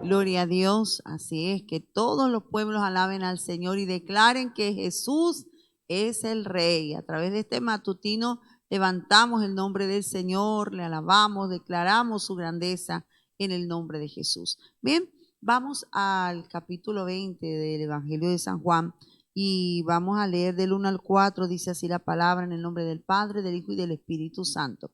Gloria a Dios, así es, que todos los pueblos alaben al Señor y declaren que Jesús es el Rey. A través de este matutino levantamos el nombre del Señor, le alabamos, declaramos su grandeza en el nombre de Jesús. Bien, vamos al capítulo 20 del Evangelio de San Juan y vamos a leer del 1 al 4, dice así la palabra, en el nombre del Padre, del Hijo y del Espíritu Santo.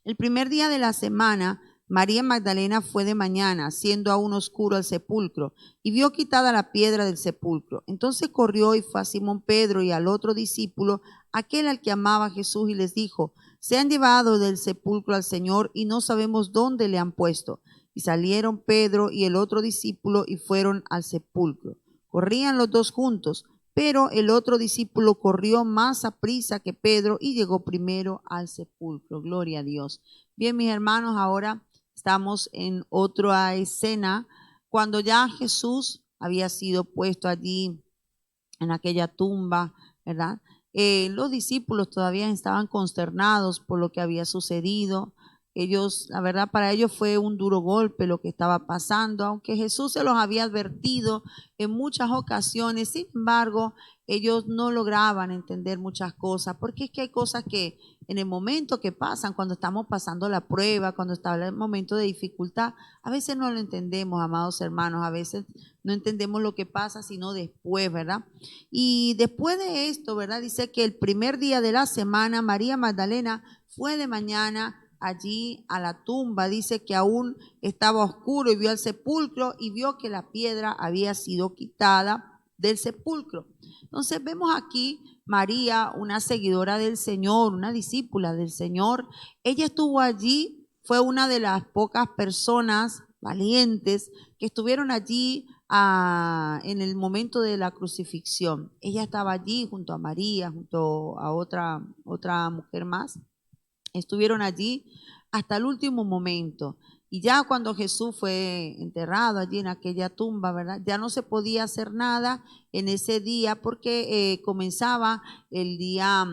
El primer día de la semana, María Magdalena fue de mañana, siendo aún oscuro el sepulcro, y vio quitada la piedra del sepulcro. Entonces corrió y fue a Simón Pedro y al otro discípulo, aquel al que amaba Jesús, y les dijo: se han llevado del sepulcro al Señor y no sabemos dónde le han puesto. Y salieron Pedro y el otro discípulo y fueron al sepulcro. Corrían los dos juntos, pero el otro discípulo corrió más aprisa que Pedro y llegó primero al sepulcro. Gloria a Dios. Bien, mis hermanos, ahora estamos en otra escena cuando ya Jesús había sido puesto allí en aquella tumba, ¿verdad? Los discípulos todavía estaban consternados por lo que había sucedido. Ellos, la verdad, para ellos fue un duro golpe lo que estaba pasando, aunque Jesús se los había advertido en muchas ocasiones. Sin embargo, ellos no lograban entender muchas cosas, porque es que hay cosas que en el momento que pasan, cuando estamos pasando la prueba, cuando está el momento de dificultad, a veces no lo entendemos, amados hermanos, a veces no entendemos lo que pasa, sino después, ¿verdad? Y después de esto, ¿verdad? Dice que el primer día de la semana, María Magdalena fue de mañana allí a la tumba. Dice que aún estaba oscuro y vio el sepulcro y vio que la piedra había sido quitada del sepulcro. Entonces vemos aquí María, una seguidora del Señor, una discípula del Señor. Ella estuvo allí, fue una de las pocas personas valientes que estuvieron allí en el momento de la crucifixión. Ella estaba allí junto a María, junto a otra mujer más. Estuvieron allí hasta el último momento. Y ya cuando Jesús fue enterrado allí en aquella tumba, ¿verdad? Ya no se podía hacer nada en ese día porque comenzaba el día,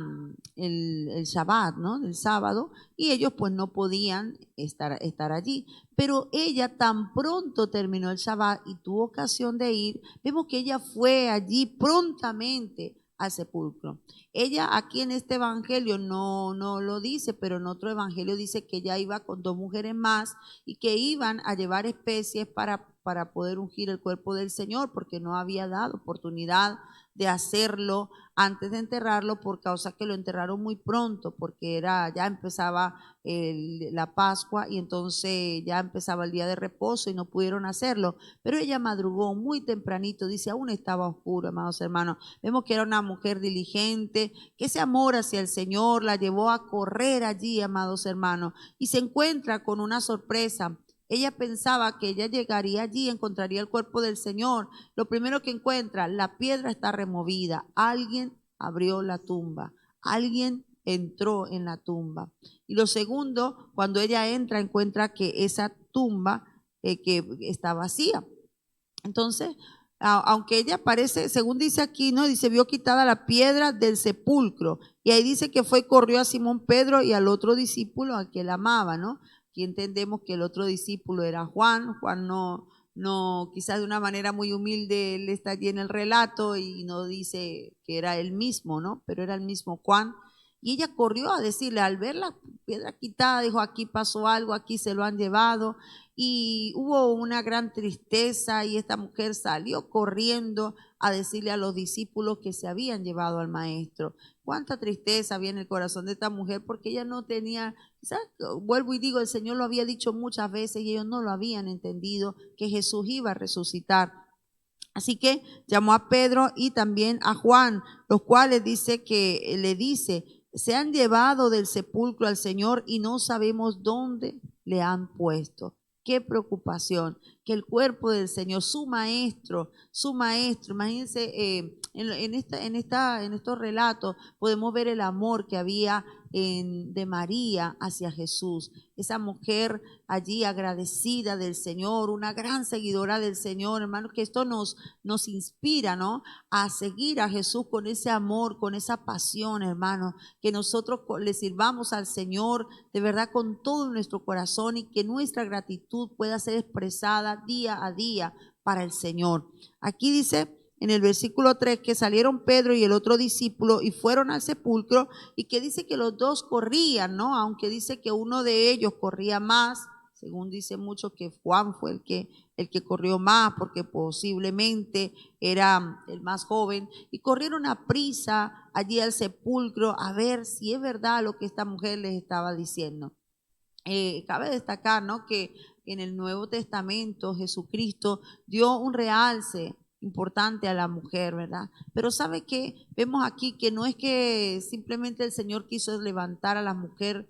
el Shabbat, ¿no? El sábado, y ellos pues no podían estar allí. Pero ella tan pronto terminó el Shabbat y tuvo ocasión de ir, vemos que ella fue allí prontamente al sepulcro. Ella aquí en este evangelio no lo dice, pero en otro evangelio dice que ella iba con dos mujeres más y que iban a llevar especies para poder ungir el cuerpo del Señor, porque no había dado oportunidad de hacerlo antes de enterrarlo, por causa que lo enterraron muy pronto, porque ya empezaba la Pascua y entonces ya empezaba el día de reposo y no pudieron hacerlo. Pero ella madrugó muy tempranito, dice, aún estaba oscuro, amados hermanos. Vemos que era una mujer diligente, que ese amor hacia el Señor la llevó a correr allí, amados hermanos, y se encuentra con una sorpresa. Ella pensaba que ella llegaría allí, encontraría el cuerpo del Señor. Lo primero que encuentra, la piedra está removida. Alguien abrió la tumba. Alguien entró en la tumba. Y lo segundo, cuando ella entra, encuentra que esa tumba que está vacía. Entonces, aunque ella parece, según dice aquí, ¿no? Dice, vio quitada la piedra del sepulcro. Y ahí dice que fue y corrió a Simón Pedro y al otro discípulo a que él amaba, ¿no? Aquí entendemos que el otro discípulo era Juan. Juan quizás de una manera muy humilde, él está allí en el relato y no dice que era él mismo, ¿no? Pero era el mismo Juan. Y ella corrió a decirle, al ver la piedra quitada, dijo, aquí pasó algo, aquí se lo han llevado. Y hubo una gran tristeza y esta mujer salió corriendo a decirle a los discípulos que se habían llevado al maestro. Cuánta tristeza había en el corazón de esta mujer, porque ella no tenía, quizás, vuelvo y digo, el Señor lo había dicho muchas veces y ellos no lo habían entendido, que Jesús iba a resucitar. Así que llamó a Pedro y también a Juan, los cuales le dice, se han llevado del sepulcro al Señor y no sabemos dónde le han puesto. Qué preocupación, que el cuerpo del Señor, su maestro, imagínense, en estos relatos podemos ver el amor que había de María hacia Jesús. Esa mujer allí agradecida del Señor, una gran seguidora del Señor, hermano, que esto nos inspira, ¿no? A seguir a Jesús con ese amor, con esa pasión, hermano, que nosotros le sirvamos al Señor de verdad con todo nuestro corazón y que nuestra gratitud pueda ser expresada día a día para el Señor. Aquí dice en el versículo 3 que salieron Pedro y el otro discípulo y fueron al sepulcro, y que dice que los dos corrían, ¿no? Aunque dice que uno de ellos corría más, según dice mucho que Juan fue el que corrió más, porque posiblemente era el más joven, y corrieron a prisa allí al sepulcro a ver si es verdad lo que esta mujer les estaba diciendo. Cabe destacar, ¿no?, que en el Nuevo Testamento Jesucristo dio un realce importante a la mujer, ¿verdad? Pero ¿sabe qué? Vemos aquí que no es que simplemente el Señor quiso levantar a la mujer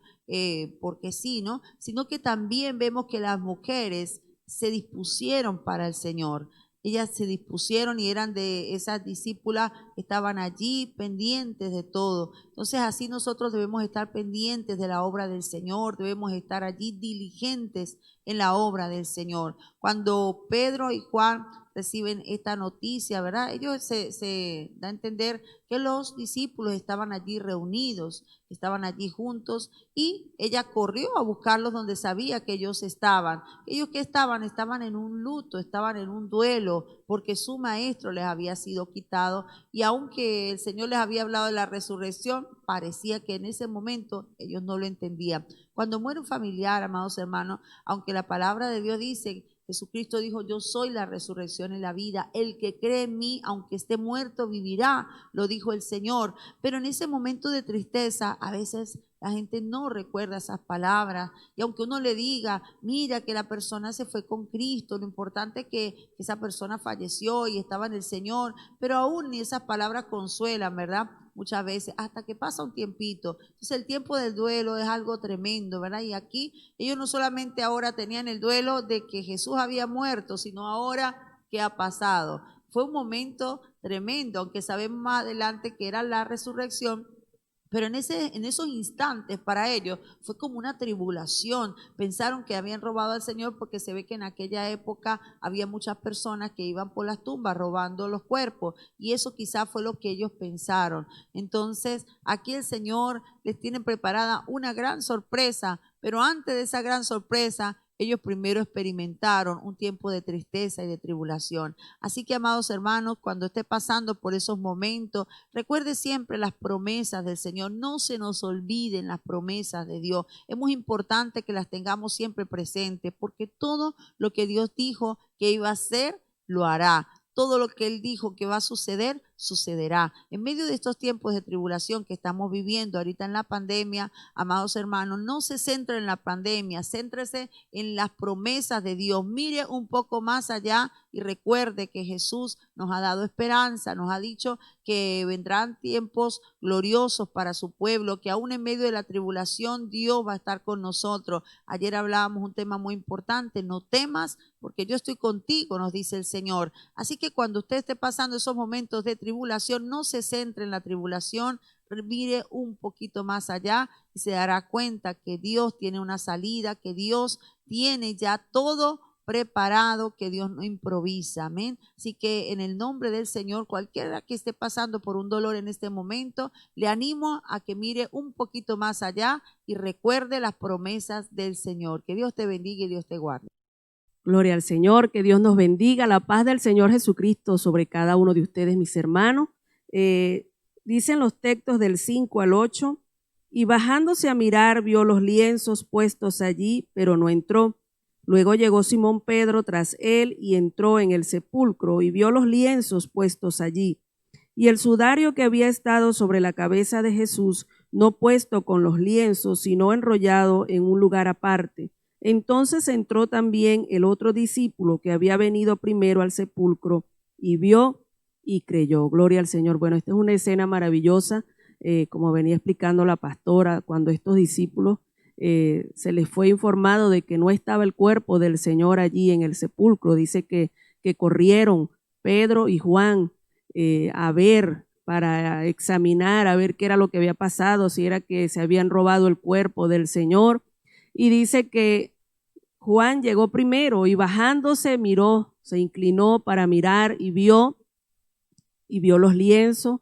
porque sí, ¿no? Sino que también vemos que las mujeres se dispusieron para el Señor. Ellas se dispusieron y eran de esas discípulas, estaban allí pendientes de todo. Entonces así nosotros debemos estar pendientes de la obra del Señor, debemos estar allí diligentes en la obra del Señor. Cuando Pedro y Juan reciben esta noticia, ¿verdad? Ellos se da a entender que los discípulos estaban allí reunidos, estaban allí juntos, y ella corrió a buscarlos donde sabía que ellos estaban. Ellos que estaban en un luto, estaban en un duelo, porque su maestro les había sido quitado, y aunque el Señor les había hablado de la resurrección, parecía que en ese momento ellos no lo entendían. Cuando muere un familiar, amados hermanos, aunque la palabra de Dios dice, Jesucristo dijo, yo soy la resurrección y la vida, el que cree en mí, aunque esté muerto, vivirá, lo dijo el Señor. Pero en ese momento de tristeza, a veces la gente no recuerda esas palabras, y aunque uno le diga, mira que la persona se fue con Cristo, lo importante es que esa persona falleció y estaba en el Señor, pero aún ni esas palabras consuelan, ¿verdad? Muchas veces, hasta que pasa un tiempito. Entonces el tiempo del duelo es algo tremendo, ¿verdad? Y aquí ellos no solamente ahora tenían el duelo de que Jesús había muerto, sino ahora que ha pasado. Fue un momento tremendo, aunque sabemos más adelante que era la resurrección. Pero en esos instantes para ellos fue como una tribulación. Pensaron que habían robado al Señor, porque se ve que en aquella época había muchas personas que iban por las tumbas robando los cuerpos, y eso quizás fue lo que ellos pensaron. Entonces aquí el Señor les tiene preparada una gran sorpresa, pero antes de esa gran sorpresa, ellos primero experimentaron un tiempo de tristeza y de tribulación. Así que, amados hermanos, cuando esté pasando por esos momentos, recuerde siempre las promesas del Señor. No se nos olviden las promesas de Dios. Es muy importante que las tengamos siempre presentes, porque todo lo que Dios dijo que iba a hacer, lo hará. Todo lo que Él dijo que va a suceder, sucederá. En medio de estos tiempos de tribulación que estamos viviendo ahorita en la pandemia, amados hermanos, no se centre en la pandemia, céntrese en las promesas de Dios. Mire un poco más allá y recuerde que Jesús nos ha dado esperanza, nos ha dicho que vendrán tiempos gloriosos para su pueblo, que aún en medio de la tribulación Dios va a estar con nosotros. Ayer hablábamos un tema muy importante, no temas porque yo estoy contigo, nos dice el Señor. Así que cuando usted esté pasando esos momentos de tribulación, no se centre en la tribulación, mire un poquito más allá y se dará cuenta que Dios tiene una salida, que Dios tiene ya todo preparado, que Dios no improvisa, amén. Así que en el nombre del Señor, cualquiera que esté pasando por un dolor en este momento, le animo a que mire un poquito más allá y recuerde las promesas del Señor. Que Dios te bendiga y Dios te guarde. Gloria al Señor, que Dios nos bendiga, la paz del Señor Jesucristo sobre cada uno de ustedes, mis hermanos. Dicen los textos del 5 al 8, y bajándose a mirar vio los lienzos puestos allí, pero no entró. Luego llegó Simón Pedro tras él y entró en el sepulcro y vio los lienzos puestos allí, y el sudario que había estado sobre la cabeza de Jesús, no puesto con los lienzos, sino enrollado en un lugar aparte. Entonces entró también el otro discípulo que había venido primero al sepulcro y vio y creyó. Gloria al Señor. Bueno, esta es una escena maravillosa, como venía explicando la pastora, cuando estos discípulos se les fue informado de que no estaba el cuerpo del Señor allí en el sepulcro. Dice que corrieron Pedro y Juan a ver para examinar a ver qué era lo que había pasado, si era que se habían robado el cuerpo del Señor. Y dice que Juan llegó primero y bajándose miró, se inclinó para mirar y vio los lienzos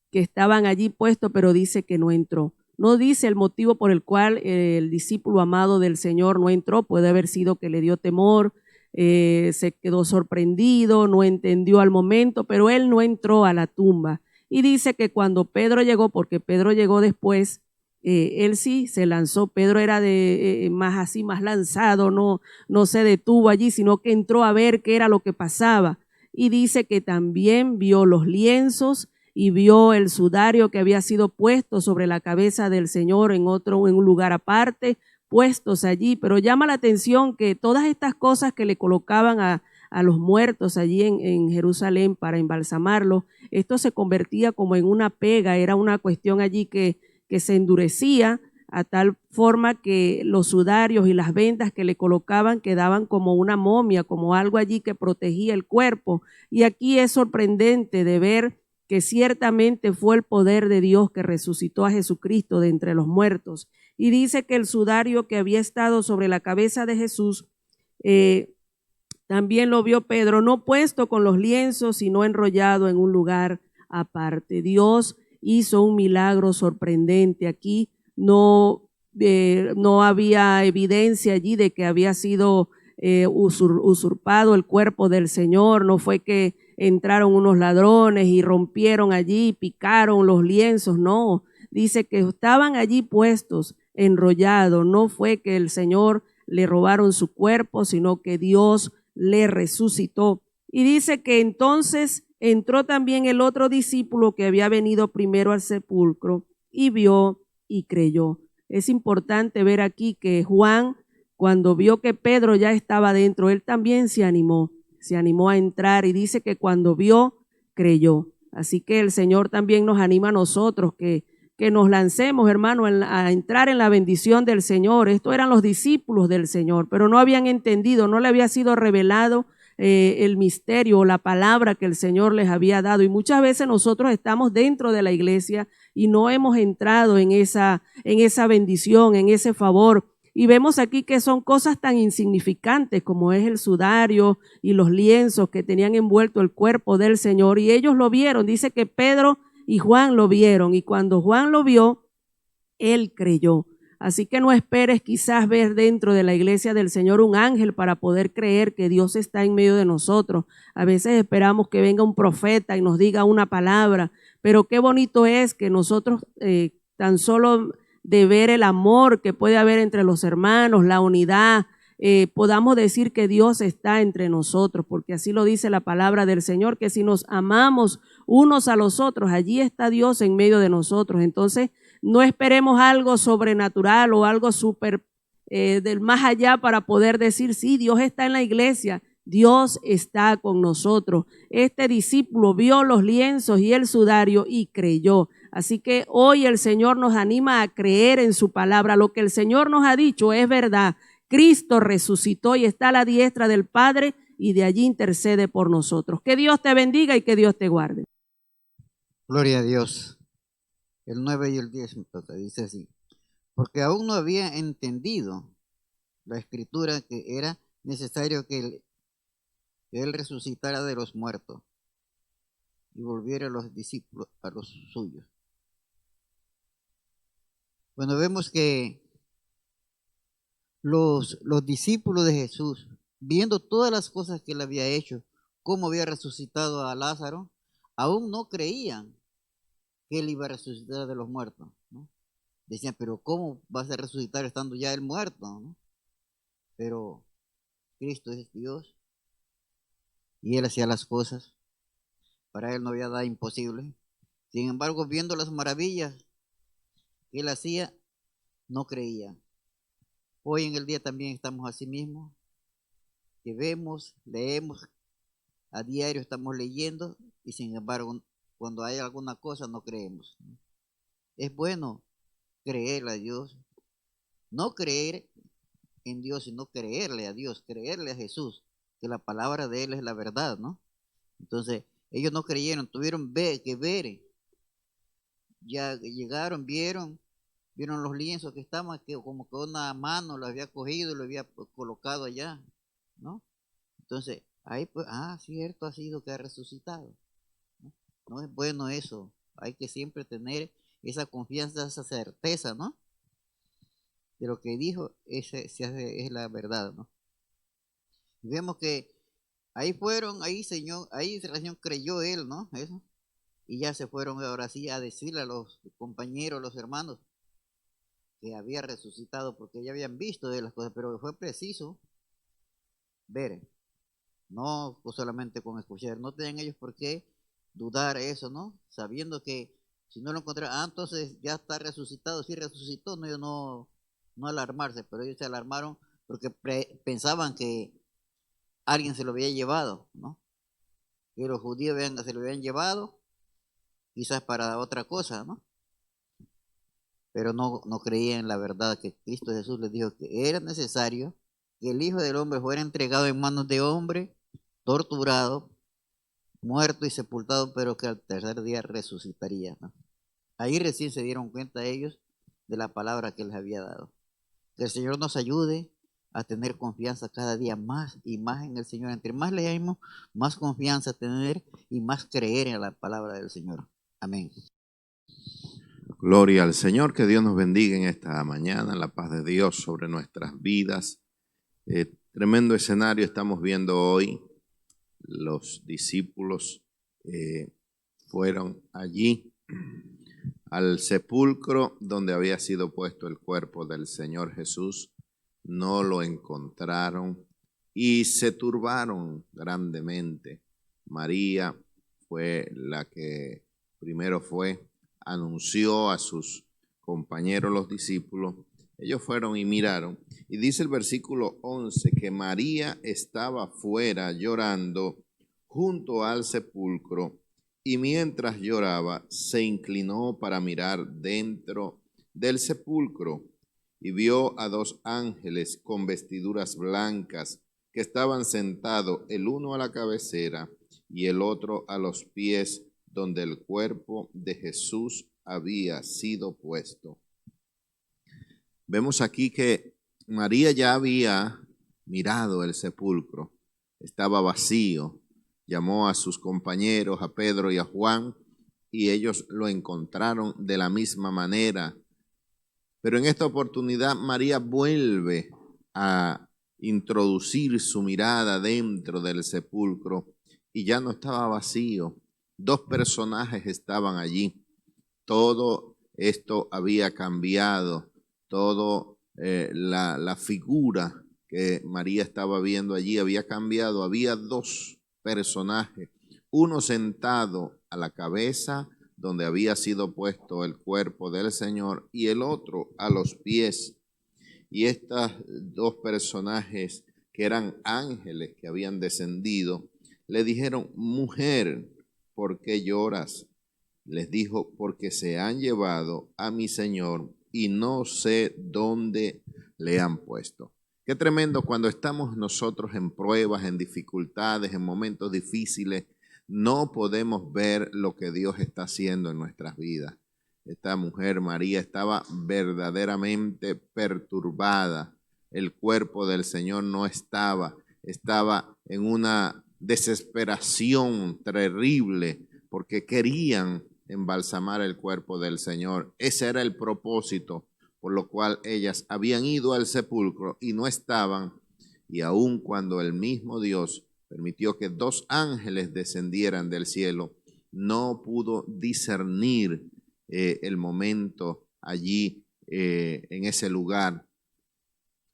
que estaban allí puestos, pero dice que no entró. No dice el motivo por el cual el discípulo amado del Señor no entró. Puede haber sido que le dio temor, se quedó sorprendido, no entendió al momento, pero él no entró a la tumba. Y dice que cuando Pedro llegó, porque Pedro llegó después, él sí se lanzó. Pedro era de más así, más lanzado, no se detuvo allí, sino que entró a ver qué era lo que pasaba. Y dice que también vio los lienzos y vio el sudario que había sido puesto sobre la cabeza del Señor en un lugar aparte, puestos allí. Pero llama la atención que todas estas cosas que le colocaban a los muertos allí en Jerusalén para embalsamarlos, esto se convertía como en una pega, era una cuestión allí que se endurecía a tal forma que los sudarios y las vendas que le colocaban quedaban como una momia, como algo allí que protegía el cuerpo. Y aquí es sorprendente de ver que ciertamente fue el poder de Dios que resucitó a Jesucristo de entre los muertos. Y dice que el sudario que había estado sobre la cabeza de Jesús, también lo vio Pedro, no puesto con los lienzos, sino enrollado en un lugar aparte. Dios hizo un milagro sorprendente aquí. No había evidencia allí de que había sido usurpado el cuerpo del Señor. No fue que entraron unos ladrones y rompieron allí, picaron los lienzos. No, dice que estaban allí puestos, enrollados. No fue que el Señor le robaron su cuerpo, sino que Dios le resucitó. Y dice que entonces entró también el otro discípulo que había venido primero al sepulcro y vio y creyó. Es importante ver aquí que Juan, cuando vio que Pedro ya estaba dentro, él también se animó a entrar, y dice que cuando vio, creyó. Así que el Señor también nos anima a nosotros que nos lancemos, hermano, a entrar en la bendición del Señor. Estos eran los discípulos del Señor, pero no habían entendido, no le había sido revelado el misterio o la palabra que el Señor les había dado. Y muchas veces nosotros estamos dentro de la iglesia y no hemos entrado en esa bendición, en ese favor. Y vemos aquí que son cosas tan insignificantes como es el sudario y los lienzos que tenían envuelto el cuerpo del Señor. Y ellos lo vieron. Dice que Pedro y Juan lo vieron. Y cuando Juan lo vio, él creyó. Así que no esperes quizás ver dentro de la iglesia del Señor un ángel para poder creer que Dios está en medio de nosotros. A veces esperamos que venga un profeta y nos diga una palabra, pero qué bonito es que nosotros tan solo de ver el amor que puede haber entre los hermanos, la unidad, podamos decir que Dios está entre nosotros, porque así lo dice la palabra del Señor, que si nos amamos unos a los otros, allí está Dios en medio de nosotros. Entonces, no esperemos algo sobrenatural o algo súper del más allá para poder decir, sí, Dios está en la iglesia, Dios está con nosotros. Este discípulo vio los lienzos y el sudario y creyó. Así que hoy el Señor nos anima a creer en su palabra. Lo que el Señor nos ha dicho es verdad. Cristo resucitó y está a la diestra del Padre y de allí intercede por nosotros. Que Dios te bendiga y que Dios te guarde. Gloria a Dios. El 9 y el 10 dice así: porque aún no había entendido la escritura que era necesario que él resucitara de los muertos y volviera a los discípulos a los suyos. Bueno, vemos que los discípulos de Jesús, viendo todas las cosas que él había hecho, cómo había resucitado a Lázaro, aún no creían que él iba a resucitar de los muertos, ¿no? Decían, pero ¿cómo vas a resucitar estando ya él muerto, ¿no? Pero Cristo es Dios y él hacía las cosas. Para él no había nada imposible. Sin embargo, viendo las maravillas que él hacía, no creían. Hoy en el día también estamos así mismo, que vemos, leemos, a diario estamos leyendo y sin embargo, cuando hay alguna cosa no creemos. Es bueno creerle a Dios, no creer en Dios, sino creerle a Dios, creerle a Jesús, que la palabra de Él es la verdad, ¿no? Entonces, ellos no creyeron, tuvieron que ver ya llegaron, vieron los lienzos que estaban, que como que una mano lo había cogido y lo había colocado allá, ¿no? Entonces, ahí pues, cierto, ha sido que ha resucitado. ¿No? No es bueno eso, hay que siempre tener esa confianza, esa certeza, ¿no? De lo que dijo, es la verdad, ¿no? Y vemos que ahí fueron, ahí el Señor creyó él, ¿no? Eso. Y ya se fueron ahora sí a decirle a los compañeros, los hermanos, que había resucitado, porque ya habían visto de las cosas, pero fue preciso ver, no solamente con escuchar, no tenían ellos por qué dudar eso, ¿no? Sabiendo que si no lo encontraron, entonces ya está resucitado, sí resucitó, no, ellos no alarmarse, pero ellos se alarmaron porque pensaban que alguien se lo había llevado, ¿no? Que los judíos se lo habían llevado, quizás para otra cosa, ¿no? Pero no creían en la verdad que Cristo Jesús les dijo que era necesario que el Hijo del Hombre fuera entregado en manos de hombre, torturado, muerto y sepultado, pero que al tercer día resucitaría, ¿no? Ahí recién se dieron cuenta ellos de la palabra que les había dado. Que el Señor nos ayude a tener confianza cada día más y más en el Señor. Entre más leemos, más confianza tener y más creer en la palabra del Señor. Amén. Gloria al Señor, que Dios nos bendiga en esta mañana, la paz de Dios sobre nuestras vidas. Tremendo escenario estamos viendo hoy. Los discípulos fueron allí al sepulcro donde había sido puesto el cuerpo del Señor Jesús. No lo encontraron y se turbaron grandemente. María fue la que primero anunció a sus compañeros, los discípulos. Ellos fueron y miraron. Y dice el versículo 11 que María estaba fuera llorando junto al sepulcro, y mientras lloraba se inclinó para mirar dentro del sepulcro y vio a dos ángeles con vestiduras blancas que estaban sentados, el uno a la cabecera y el otro a los pies, donde el cuerpo de Jesús había sido puesto. Vemos aquí que María ya había mirado el sepulcro, estaba vacío, llamó a sus compañeros, a Pedro y a Juan, y ellos lo encontraron de la misma manera. Pero en esta oportunidad María vuelve a introducir su mirada dentro del sepulcro y ya no estaba vacío. Dos personajes estaban allí. Todo esto había cambiado, todo la figura que María estaba viendo allí había cambiado. Había dos personajes, uno sentado a la cabeza donde había sido puesto el cuerpo del Señor y el otro a los pies. Y estos dos personajes que eran ángeles que habían descendido, le dijeron: mujer, ¿por qué lloras? Les dijo: porque se han llevado a mi Señor y no sé dónde le han puesto. Qué tremendo cuando estamos nosotros en pruebas, en dificultades, en momentos difíciles, no podemos ver lo que Dios está haciendo en nuestras vidas. Esta mujer, María, estaba verdaderamente perturbada. El cuerpo del Señor no estaba en una desesperación terrible porque querían embalsamar el cuerpo del Señor. Ese era el propósito por lo cual ellas habían ido al sepulcro y no estaban. Y aun cuando el mismo Dios permitió que dos ángeles descendieran del cielo, no pudo discernir el momento allí en ese lugar.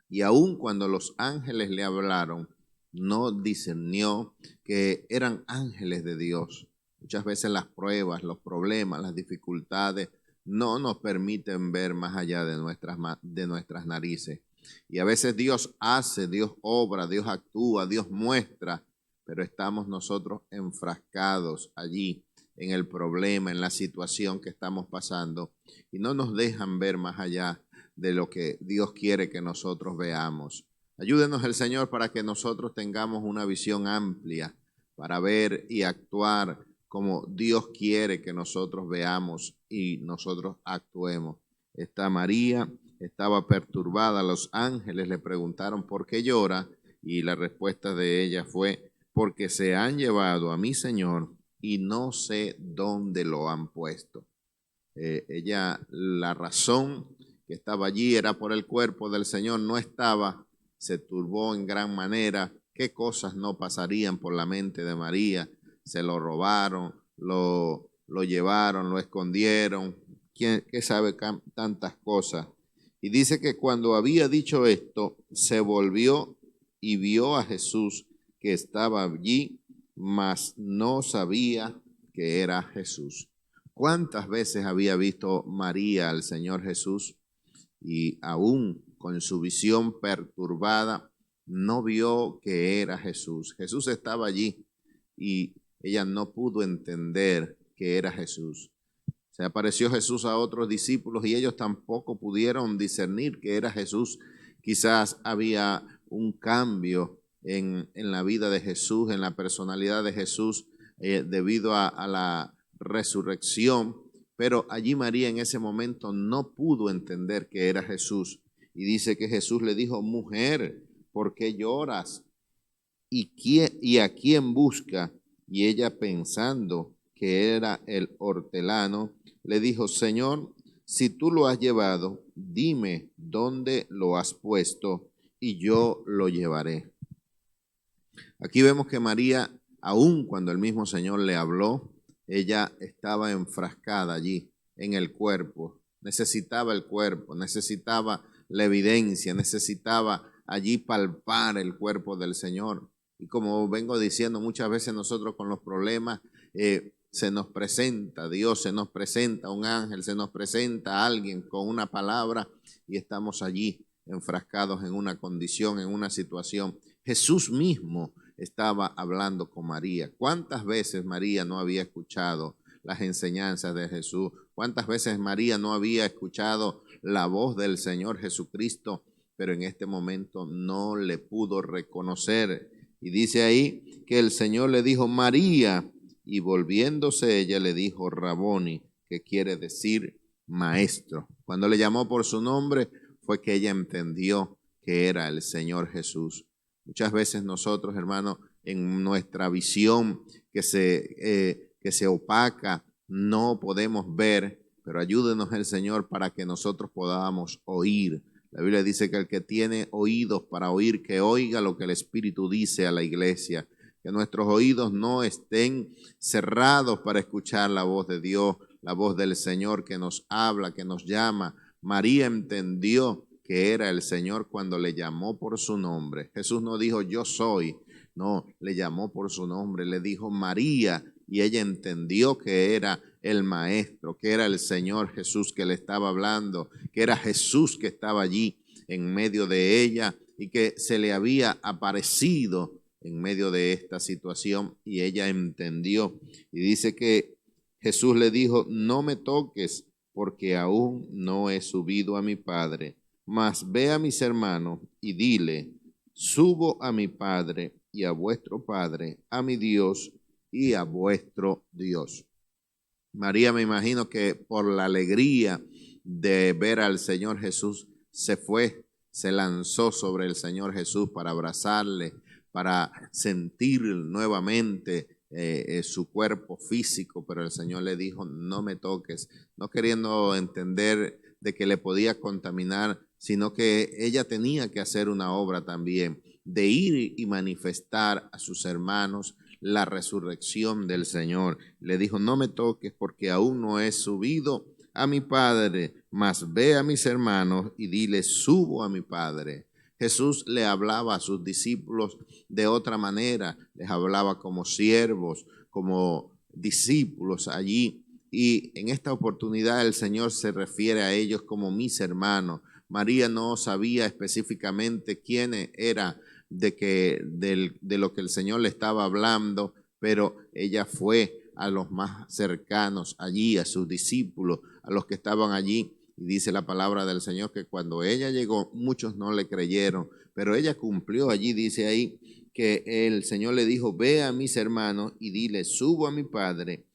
Y aun cuando los ángeles le hablaron, no discernió que eran ángeles de Dios. Muchas veces las pruebas, los problemas, las dificultades no nos permiten ver más allá de nuestras narices. Y a veces Dios hace, Dios obra, Dios actúa, Dios muestra, pero estamos nosotros enfrascados allí en el problema, en la situación que estamos pasando y no nos dejan ver más allá de lo que Dios quiere que nosotros veamos. Ayúdenos el Señor para que nosotros tengamos una visión amplia para ver y actuar como Dios quiere que nosotros veamos y nosotros actuemos. Esta María estaba perturbada. Los ángeles le preguntaron ¿por qué llora? Y la respuesta de ella fue: porque se han llevado a mi Señor y no sé dónde lo han puesto. La razón que estaba allí era por el cuerpo del Señor, no estaba, se turbó en gran manera. ¿Qué cosas no pasarían por la mente de María? Se lo robaron, lo llevaron, lo escondieron, ¿qué sabe tantas cosas? Y dice que cuando había dicho esto, se volvió y vio a Jesús que estaba allí, mas no sabía que era Jesús. ¿Cuántas veces había visto María al Señor Jesús? Y aún con su visión perturbada, no vio que era Jesús. Jesús estaba allí y ella no pudo entender que era Jesús. Se apareció Jesús a otros discípulos y ellos tampoco pudieron discernir que era Jesús. Quizás había un cambio en la vida de Jesús, en la personalidad de Jesús, debido a la resurrección, pero allí María en ese momento no pudo entender que era Jesús. Y dice que Jesús le dijo: mujer, ¿por qué lloras? ¿Y a quién busca? Y ella, pensando que era el hortelano, le dijo: Señor, si tú lo has llevado, dime dónde lo has puesto y yo lo llevaré. Aquí vemos que María, aun cuando el mismo Señor le habló, ella estaba enfrascada allí en el cuerpo, necesitaba el cuerpo, necesitaba la evidencia, necesitaba allí palpar el cuerpo del Señor. Y como vengo diciendo, muchas veces nosotros con los problemas se nos presenta Dios, se nos presenta un ángel, se nos presenta alguien con una palabra y estamos allí enfrascados en una condición, en una situación. Jesús mismo estaba hablando con María. ¿Cuántas veces María no había escuchado las enseñanzas de Jesús? ¿Cuántas veces María no había escuchado la voz del Señor Jesucristo? Pero en este momento no le pudo reconocer. Y dice ahí que el Señor le dijo: María, y volviéndose ella le dijo: Raboni, que quiere decir maestro. Cuando le llamó por su nombre fue que ella entendió que era el Señor Jesús. Muchas veces nosotros, hermanos, en nuestra visión que se opaca, no podemos ver, pero ayúdenos el Señor para que nosotros podamos oír. La Biblia dice que el que tiene oídos para oír, que oiga lo que el Espíritu dice a la iglesia. Que nuestros oídos no estén cerrados para escuchar la voz de Dios, la voz del Señor que nos habla, que nos llama. María entendió que era el Señor cuando le llamó por su nombre. Jesús no dijo yo soy, no, le llamó por su nombre, le dijo María, y ella entendió que era el Maestro, que era el Señor Jesús que le estaba hablando, que era Jesús que estaba allí en medio de ella y que se le había aparecido en medio de esta situación, y ella entendió. Y dice que Jesús le dijo: no me toques, porque aún no he subido a mi Padre, mas ve a mis hermanos y dile: subo a mi Padre y a vuestro Padre, a mi Dios y a vuestro Dios. María, me imagino que por la alegría de ver al Señor Jesús, se lanzó sobre el Señor Jesús para abrazarle, para sentir nuevamente su cuerpo físico, pero el Señor le dijo: no me toques, no queriendo entender de que le podía contaminar, sino que ella tenía que hacer una obra también, de ir y manifestar a sus hermanos la resurrección del Señor. Le dijo: no me toques, porque aún no he subido a mi Padre, mas ve a mis hermanos y dile: subo a mi Padre. Jesús le hablaba a sus discípulos de otra manera, les hablaba como siervos, como discípulos allí, y en esta oportunidad el Señor se refiere a ellos como mis hermanos. María no sabía específicamente quién era de lo que el Señor le estaba hablando, pero ella fue a los más cercanos allí, a sus discípulos, a los que estaban allí. Y dice la palabra del Señor que cuando ella llegó, muchos no le creyeron, pero ella cumplió allí, dice ahí, que el Señor le dijo, ve a mis hermanos y dile, subo a mi Padre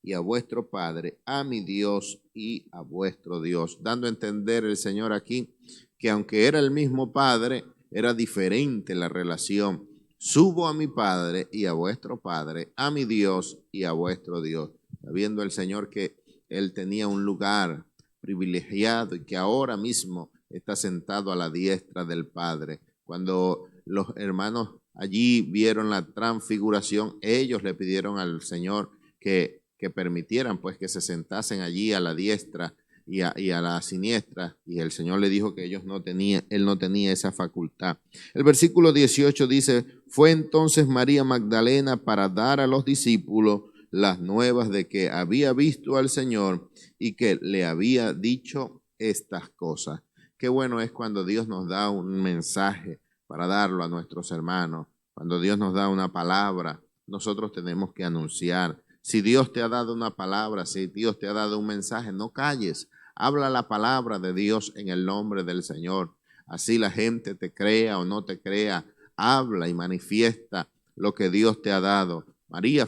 y a vuestro Padre, a mi Dios y a vuestro Dios. Dando a entender el Señor aquí que aunque era el mismo Padre, era diferente la relación. Subo a mi Padre y a vuestro Padre, a mi Dios y a vuestro Dios. Sabiendo el Señor que Él tenía un lugar privilegiado y que ahora mismo está sentado a la diestra del Padre. Cuando los hermanos allí vieron la transfiguración, ellos le pidieron al Señor que permitieran pues que se sentasen allí a la diestra y a la siniestra, y el Señor le dijo que él no tenía esa facultad. El versículo 18 dice, fue entonces María Magdalena para dar a los discípulos las nuevas de que había visto al Señor y que le había dicho estas cosas. Qué bueno es cuando Dios nos da un mensaje para darlo a nuestros hermanos. Cuando Dios nos da una palabra, nosotros tenemos que anunciar. Si Dios te ha dado una palabra, si Dios te ha dado un mensaje, no calles. Habla la palabra de Dios en el nombre del Señor. Así la gente te crea o no te crea. Habla y manifiesta lo que Dios te ha dado. María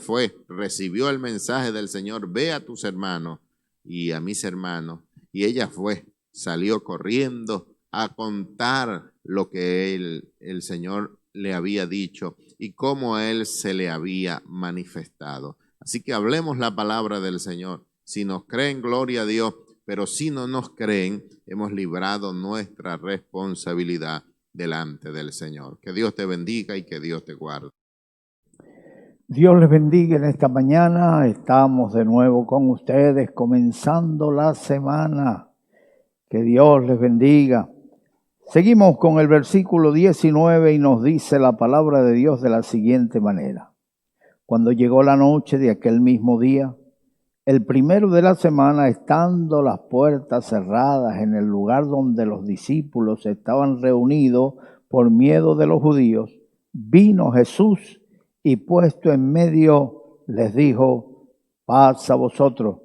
recibió el mensaje del Señor, ve a tus hermanos y a mis hermanos. Y ella salió corriendo a contar lo que el Señor le había dicho y cómo Él se le había manifestado. Así que hablemos la palabra del Señor. Si nos creen, gloria a Dios, pero si no nos creen, hemos librado nuestra responsabilidad delante del Señor. Que Dios te bendiga y que Dios te guarde. Dios les bendiga en esta mañana. Estamos de nuevo con ustedes, comenzando la semana. Que Dios les bendiga. Seguimos con el versículo 19 y nos dice la palabra de Dios de la siguiente manera. Cuando llegó la noche de aquel mismo día, el primero de la semana, estando las puertas cerradas en el lugar donde los discípulos estaban reunidos por miedo de los judíos, vino Jesús y puesto en medio les dijo, paz a vosotros.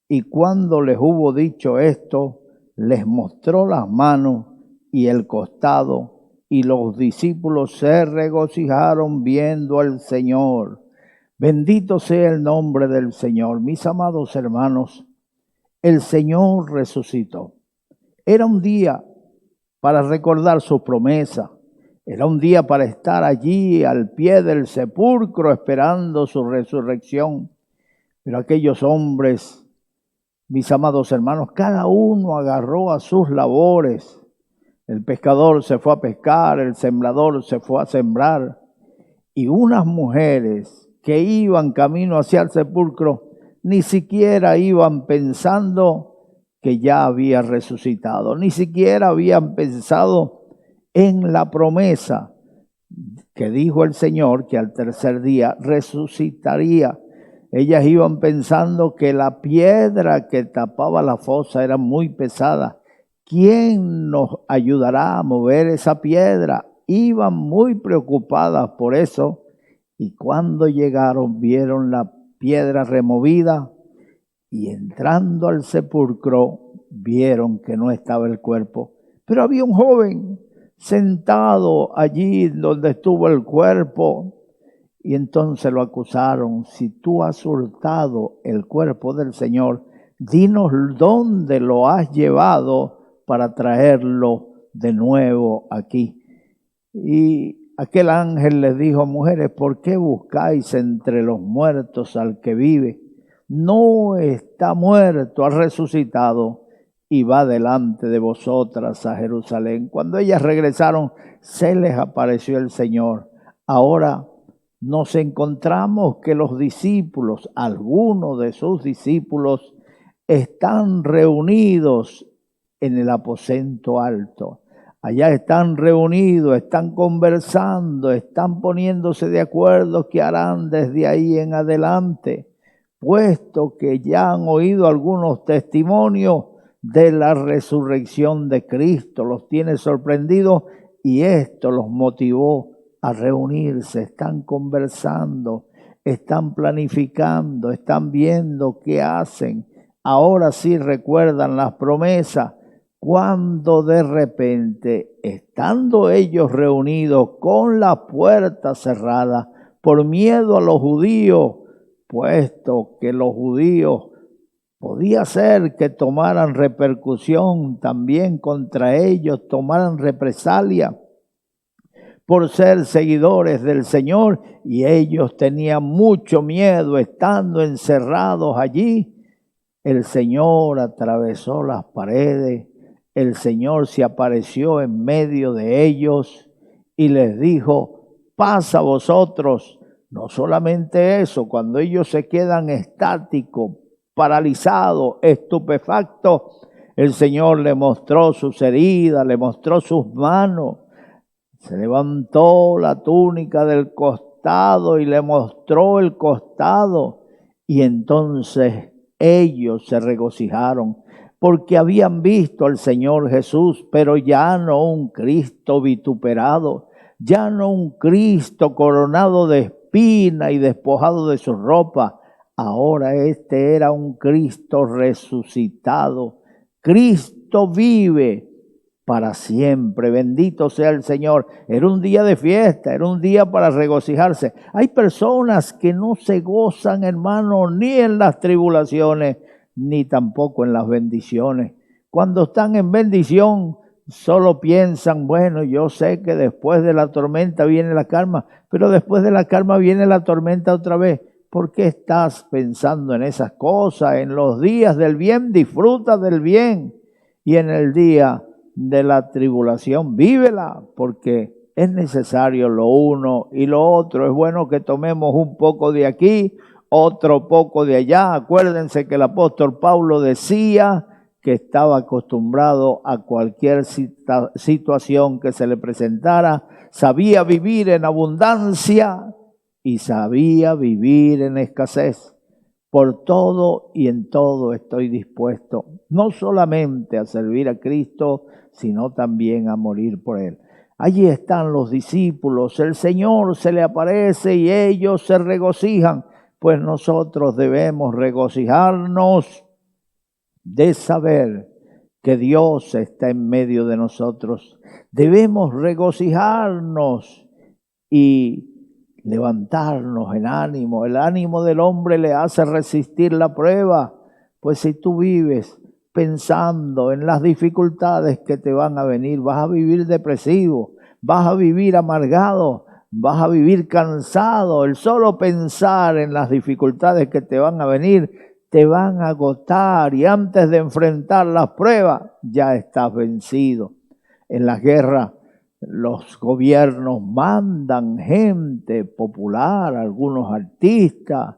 Y cuando les hubo dicho esto, les mostró las manos y el costado, y los discípulos se regocijaron viendo al Señor. Bendito sea el nombre del Señor. Mis amados hermanos, el Señor resucitó. Era un día para recordar su promesa. Era un día para estar allí al pie del sepulcro esperando su resurrección. Pero aquellos hombres, mis amados hermanos, cada uno agarró a sus labores. El pescador se fue a pescar, el sembrador se fue a sembrar. Y unas mujeres que iban camino hacia el sepulcro, ni siquiera iban pensando que ya había resucitado, ni siquiera habían pensado en la promesa que dijo el Señor que al tercer día resucitaría. Ellas iban pensando que la piedra que tapaba la fosa era muy pesada. ¿Quién nos ayudará a mover esa piedra? Iban muy preocupadas por eso. Y cuando llegaron, vieron la piedra removida y entrando al sepulcro, vieron que no estaba el cuerpo. Pero había un joven sentado allí donde estuvo el cuerpo. Y entonces lo acusaron, si tú has hurtado el cuerpo del Señor, dinos dónde lo has llevado para traerlo de nuevo aquí. Y aquel ángel les dijo, mujeres, ¿por qué buscáis entre los muertos al que vive? No está muerto, ha resucitado y va delante de vosotras a Jerusalén. Cuando ellas regresaron, se les apareció el Señor. Ahora nos encontramos que los discípulos, algunos de sus discípulos, están reunidos en el aposento alto. Allá están reunidos, están conversando, están poniéndose de acuerdo qué harán desde ahí en adelante, puesto que ya han oído algunos testimonios de la resurrección de Cristo. Los tiene sorprendidos y esto los motivó a reunirse. Están conversando, están planificando, están viendo qué hacen. Ahora sí recuerdan las promesas. cuando de repente, estando ellos reunidos con la puerta cerrada, por miedo a los judíos, puesto que los judíos podía ser que tomaran repercusión también contra ellos, tomaran represalia por ser seguidores del Señor, y ellos tenían mucho miedo estando encerrados allí. El Señor atravesó las paredes, el Señor se apareció en medio de ellos y les dijo: paz a vosotros. No solamente eso, cuando ellos se quedan estáticos, paralizados, estupefactos, el Señor le mostró sus heridas, le mostró sus manos. Se levantó la túnica del costado y le mostró el costado. Y entonces ellos se regocijaron porque habían visto al Señor Jesús, pero ya no un Cristo vituperado, ya no un Cristo coronado de espina y despojado de su ropa. Ahora este era un Cristo resucitado. Cristo vive para siempre. Bendito sea el Señor. Era un día de fiesta, era un día para regocijarse. Hay personas que no se gozan, hermano, ni en las tribulaciones, ni tampoco en las bendiciones. Cuando están en bendición, solo piensan: bueno, yo sé que después de la tormenta viene la calma, pero después de la calma viene la tormenta otra vez. ¿Por qué estás pensando en esas cosas? En los días del bien, disfruta del bien, y en el día de la tribulación, vívela, porque es necesario lo uno y lo otro. Es bueno que tomemos un poco de aquí, otro poco de allá. Acuérdense que el apóstol Pablo decía que estaba acostumbrado a cualquier situación que se le presentara, sabía vivir en abundancia y sabía vivir en escasez. Por todo y en todo estoy dispuesto, no solamente a servir a Cristo, sino también a morir por Él. Allí están los discípulos, el Señor se le aparece y ellos se regocijan, pues nosotros debemos regocijarnos de saber que Dios está en medio de nosotros. Debemos regocijarnos y levantarnos en ánimo. El ánimo del hombre le hace resistir la prueba. Pues si tú vives pensando en las dificultades que te van a venir, vas a vivir depresivo, vas a vivir amargado, vas a vivir cansado. El solo pensar en las dificultades que te van a venir te van a agotar, y antes de enfrentar las pruebas ya estás vencido. En las guerras, los gobiernos mandan gente popular, algunos artistas,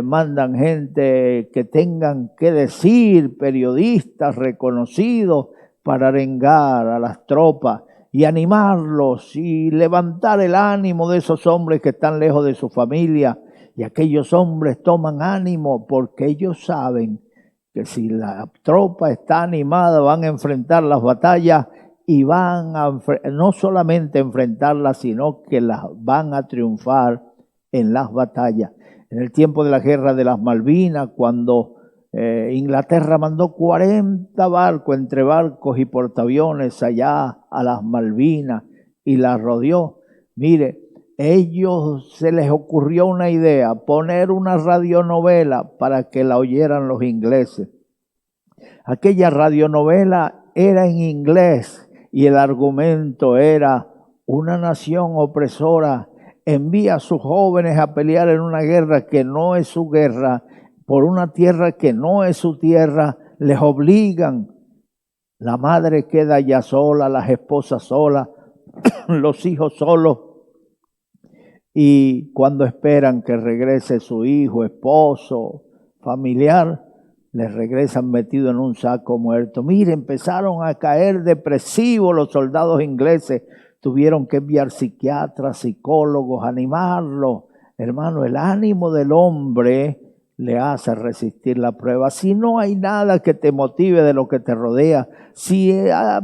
mandan gente que tengan que decir, periodistas reconocidos, para arengar a las tropas y animarlos y levantar el ánimo de esos hombres que están lejos de su familia. Y aquellos hombres toman ánimo porque ellos saben que si la tropa está animada van a enfrentar las batallas, y van a no solamente enfrentarlas, sino que las van a triunfar en las batallas. En el tiempo de la guerra de las Malvinas, cuando Inglaterra mandó 40 barcos, entre barcos y portaaviones, allá a las Malvinas y las rodeó. Mire, ellos se les ocurrió una idea: poner una radionovela para que la oyeran los ingleses. Aquella radionovela era en inglés. Y el argumento era: una nación opresora envía a sus jóvenes a pelear en una guerra que no es su guerra, por una tierra que no es su tierra, les obligan. La madre queda ya sola, las esposas solas, los hijos solos. Y cuando esperan que regrese su hijo, esposo, familiar, les regresan metido en un saco muerto. Mire, empezaron a caer depresivos los soldados ingleses. Tuvieron que enviar psiquiatras, psicólogos, animarlos. Hermano, el ánimo del hombre le hace resistir la prueba. Si no hay nada que te motive de lo que te rodea, si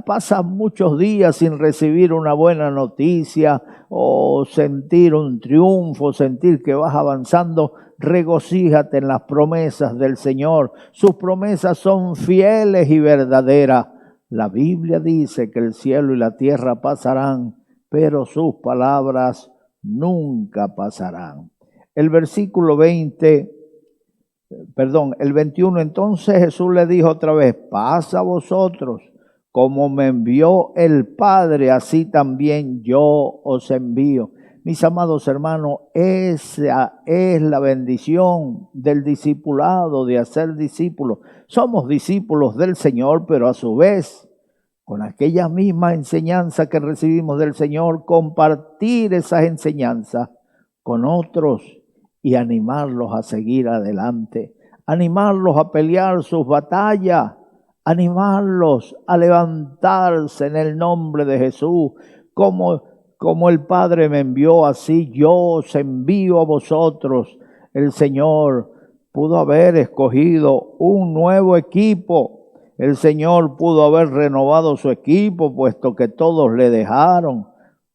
pasas muchos días sin recibir una buena noticia o sentir un triunfo, sentir que vas avanzando, regocíjate en las promesas del Señor. Sus promesas son fieles y verdaderas. La Biblia dice que el cielo y la tierra pasarán, pero sus palabras nunca pasarán. El versículo 21, entonces Jesús le dijo otra vez, pasa a vosotros, como me envió el Padre, así también yo os envío. Mis amados hermanos, esa es la bendición del discipulado, de hacer discípulos. Somos discípulos del Señor, pero a su vez, con aquella misma enseñanza que recibimos del Señor, compartir esas enseñanzas con otros y animarlos a seguir adelante, animarlos a pelear sus batallas, animarlos a levantarse en el nombre de Jesús, como el Padre me envió, así yo os envío a vosotros. El Señor pudo haber escogido un nuevo equipo. El Señor pudo haber renovado su equipo, puesto que todos le dejaron.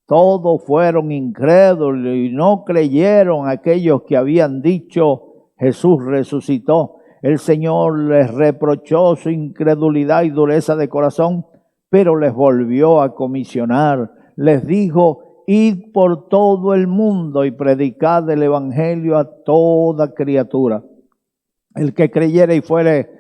Todos fueron incrédulos y no creyeron aquellos que habían dicho, Jesús resucitó. El Señor les reprochó su incredulidad y dureza de corazón, pero les volvió a comisionar. Les dijo, id por todo el mundo y predicad el evangelio a toda criatura. El que creyere y fuere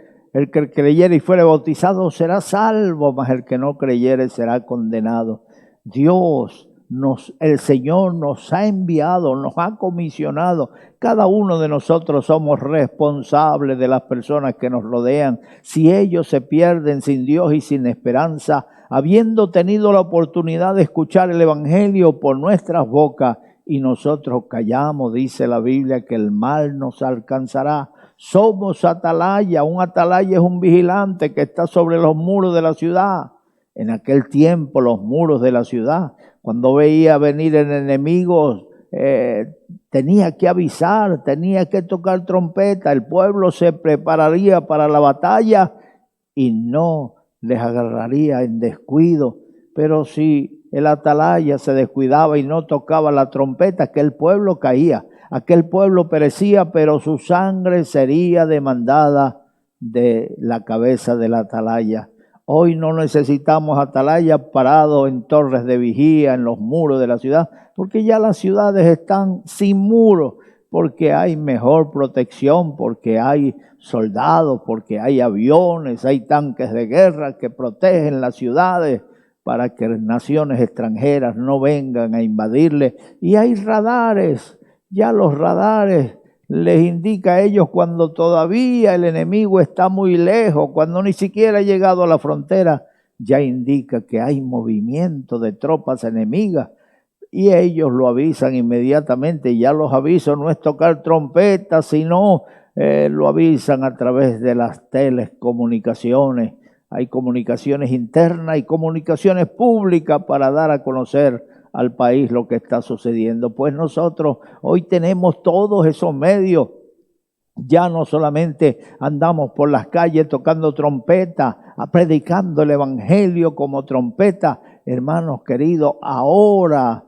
bautizado será salvo, mas el que no creyere será condenado. El Señor nos ha enviado, nos ha comisionado. Cada uno de nosotros somos responsables de las personas que nos rodean. Si ellos se pierden sin Dios y sin esperanza, habiendo tenido la oportunidad de escuchar el evangelio por nuestras bocas y nosotros callamos, dice la Biblia que el mal nos alcanzará. Somos atalaya. Un atalaya es un vigilante que está sobre los muros de la ciudad. En aquel tiempo los muros de la ciudad, cuando veía venir el enemigo, tenía que avisar, tenía que tocar trompeta. El pueblo se prepararía para la batalla y no les agarraría en descuido. Pero si el atalaya se descuidaba y no tocaba la trompeta, aquel pueblo caía, aquel pueblo perecía, pero su sangre sería demandada de la cabeza del atalaya. Hoy no necesitamos atalayas parados en torres de vigía, en los muros de la ciudad, porque ya las ciudades están sin muros, porque hay mejor protección, porque hay soldados, porque hay aviones, hay tanques de guerra que protegen las ciudades para que naciones extranjeras no vengan a invadirle. Y hay radares, ya los radares les indica a ellos cuando todavía el enemigo está muy lejos, cuando ni siquiera ha llegado a la frontera, ya indica que hay movimiento de tropas enemigas y ellos lo avisan inmediatamente. Ya los avisos no es tocar trompetas, sino lo avisan a través de las telecomunicaciones. Hay comunicaciones internas y comunicaciones públicas para dar a conocer al país lo que está sucediendo. Pues nosotros hoy tenemos todos esos medios. Ya no solamente andamos por las calles tocando trompeta, predicando el evangelio como trompeta. Hermanos queridos, ahora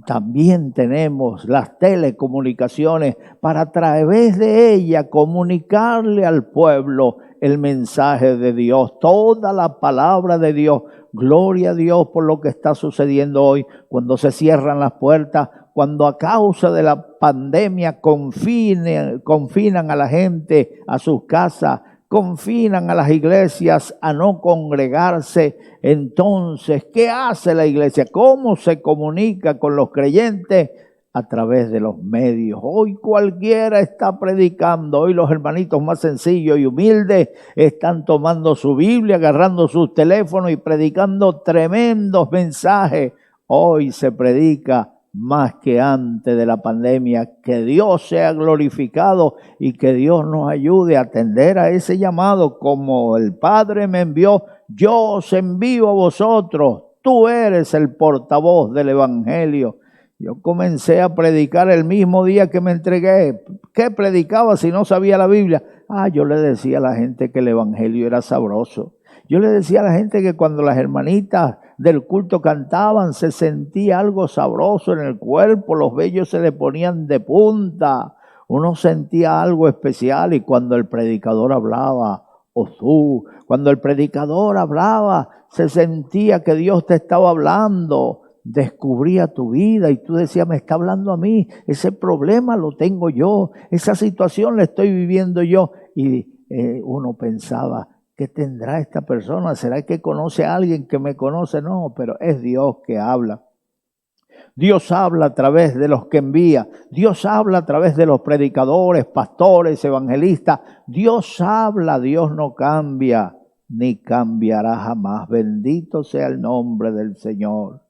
también tenemos las telecomunicaciones para a través de ella comunicarle al pueblo el mensaje de Dios, toda la palabra de Dios. Gloria a Dios por lo que está sucediendo hoy, cuando se cierran las puertas, cuando a causa de la pandemia confinan a la gente a sus casas, confinan a las iglesias a no congregarse. Entonces, ¿qué hace la iglesia? ¿Cómo se comunica con los creyentes? A través de los medios. Hoy cualquiera está predicando. Hoy los hermanitos más sencillos y humildes están tomando su Biblia, agarrando sus teléfonos y predicando tremendos mensajes. Hoy se predica más que antes de la pandemia. Que Dios sea glorificado y que Dios nos ayude a atender a ese llamado. Como el Padre me envió, yo os envío a vosotros. Tú eres el portavoz del evangelio. Yo comencé a predicar el mismo día que me entregué. ¿Qué predicaba si no sabía la Biblia? Yo le decía a la gente que el evangelio era sabroso. Yo le decía a la gente que cuando las hermanitas del culto cantaban se sentía algo sabroso en el cuerpo, los vellos se le ponían de punta, uno sentía algo especial. Y cuando el predicador hablaba, o tú. Cuando el predicador hablaba, se sentía que Dios te estaba hablando. Descubría tu vida y tú decías, me está hablando a mí. Ese problema lo tengo yo. Esa situación la estoy viviendo yo. Y uno pensaba, ¿qué tendrá esta persona? ¿Será que conoce a alguien que me conoce? No, pero es Dios que habla. Dios habla a través de los que envía. Dios habla a través de los predicadores, pastores, evangelistas. Dios habla, Dios no cambia, ni cambiará jamás. Bendito sea el nombre del Señor.